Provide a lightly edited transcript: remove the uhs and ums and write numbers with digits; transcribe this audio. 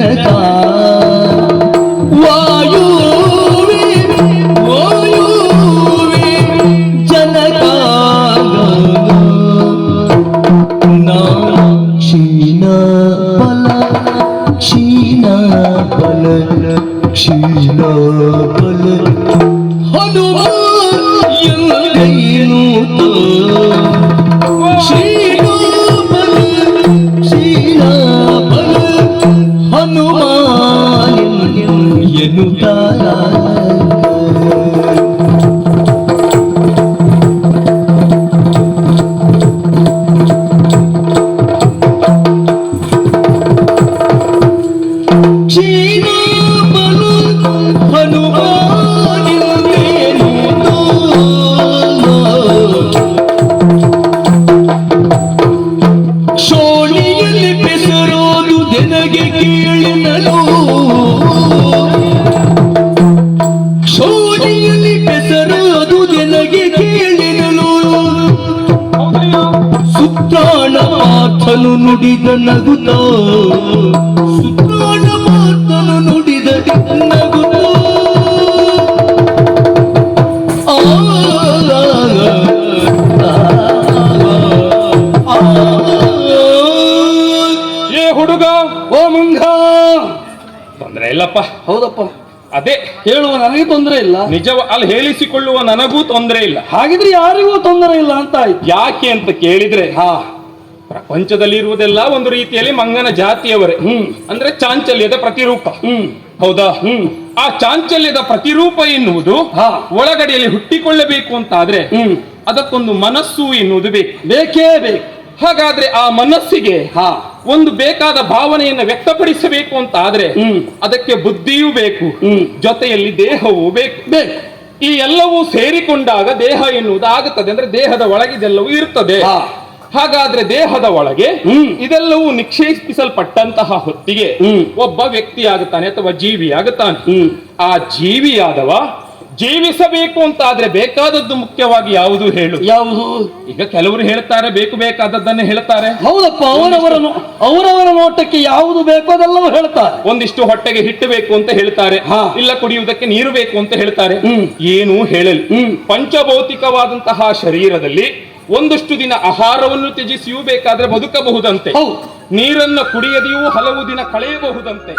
ಜನಕ ವಾಯುವೆ ವಾಯುವೆ ಜನಕ ಕ್ಷೀಣ ಬಲ ಕ್ಷೀಣ ಬಲ ಕ್ಷೀಣ ಬಲ ಹನುಮ ಎಂದೇನು ಕ್ಷೀಣ ಬಲ ಕ್ಷೀಣ ಬಲ ಹನುಮಾನ ಎನ್ನುತ್ತಾರ ಮಾತನು ನುಡಿದ ನಗುತ್ತ ಸುತ್ತಾಣ ಮಾತನು ನುಡಿದ ನಗುತ್ತ ಏ ಹುಡುಗ ಓ ಮುಂಗ ತೊಂದ್ರೆ ಇಲ್ಲಪ್ಪ. ಹೌದಪ್ಪ, ಅದೇ ಹೇಳುವ ನನಗೆ ತೊಂದರೆ ಇಲ್ಲ, ನಿಜ ಅಲ್ಲಿ ಹೇಳಿಸಿಕೊಳ್ಳುವ ನನಗೂ ತೊಂದರೆ ಇಲ್ಲ. ಹಾಗಿದ್ರೆ ಯಾರಿಗೂ ತೊಂದರೆ ಇಲ್ಲ ಅಂತ ಆಯ್ತು. ಯಾಕೆ ಅಂತ ಕೇಳಿದ್ರೆ ಪ್ರಪಂಚದಲ್ಲಿ ಇರುವುದೆಲ್ಲ ಒಂದು ರೀತಿಯಲ್ಲಿ ಮಂಗನ ಜಾತಿಯವರೇ. ಅಂದ್ರೆ ಚಾಂಚಲ್ಯದ ಪ್ರತಿರೂಪ. ಹೌದಾ? ಆ ಚಾಂಚಲ್ಯದ ಪ್ರತಿರೂಪ ಎನ್ನುವುದು ಒಳಗಡೆಯಲ್ಲಿ ಹುಟ್ಟಿಕೊಳ್ಳಬೇಕು ಅಂತ ಆದ್ರೆ ಅದಕ್ಕೊಂದು ಮನಸ್ಸು ಎನ್ನುವುದು ಬೇಕೇ ಬೇಕು. ಹಾಗಾದ್ರೆ ಆ ಮನಸ್ಸಿಗೆ ಒಂದು ಬೇಕಾದ ಭಾವನೆಯನ್ನು ವ್ಯಕ್ತಪಡಿಸಬೇಕು ಅಂತ ಆದ್ರೆ ಅದಕ್ಕೆ ಬುದ್ಧಿಯೂ ಬೇಕು, ಜೊತೆಯಲ್ಲಿ ದೇಹವೂ ಬೇಕು. ಈ ಎಲ್ಲವೂ ಸೇರಿಕೊಂಡಾಗ ದೇಹ ಎನ್ನುವುದು ಆಗುತ್ತದೆ. ಅಂದ್ರೆ ದೇಹದ ಒಳಗಿದೆಲ್ಲವೂ ಇರ್ತದೆ. ಹಾಗಾದ್ರೆ ದೇಹದ ಒಳಗೆ ಇದೆಲ್ಲವೂ ನಿಕ್ಷೇಪಿಸಲ್ಪಟ್ಟಂತಹ ಹೊತ್ತಿಗೆ ಒಬ್ಬ ವ್ಯಕ್ತಿ ಆಗುತ್ತಾನೆ ಅಥವಾ ಜೀವಿ ಆಗುತ್ತಾನೆ. ಆ ಜೀವಿಯಾದವ ಜೀವಿಸಬೇಕು ಅಂತ ಆದ್ರೆ ಬೇಕಾದದ್ದು ಮುಖ್ಯವಾಗಿ ಯಾವುದು ಹೇಳು? ಯಾವುದು? ಈಗ ಕೆಲವರು ಹೇಳ್ತಾರೆ ಬೇಕಾದದ್ದನ್ನೇ ಹೇಳ್ತಾರೆ. ಹೌದಪ್ಪ, ಅವರವರ ನೋಟಕ್ಕೆ ಯಾವುದು ಬೇಕೋ ಅದೆಲ್ಲವೂ ಹೇಳ್ತಾರೆ. ಒಂದಿಷ್ಟು ಹೊಟ್ಟೆಗೆ ಹಿಟ್ಟು ಬೇಕು ಅಂತ ಹೇಳ್ತಾರೆ, ಇಲ್ಲ ಕುಡಿಯುವುದಕ್ಕೆ ನೀರು ಬೇಕು ಅಂತ ಹೇಳ್ತಾರೆ. ಏನೂ ಹೇಳಲಿ. ಪಂಚಭೌತಿಕವಾದಂತಹ ಶರೀರದಲ್ಲಿ ಒಂದಷ್ಟು ದಿನ ಆಹಾರವನ್ನು ತ್ಯಜಿಸಿಯೂ ಬೇಕಾದ್ರೆ ಬದುಕಬಹುದಂತೆ, ನೀರನ್ನು ಕುಡಿಯದೆಯೂ ಹಲವು ದಿನ ಕಳೆಯಬಹುದಂತೆ.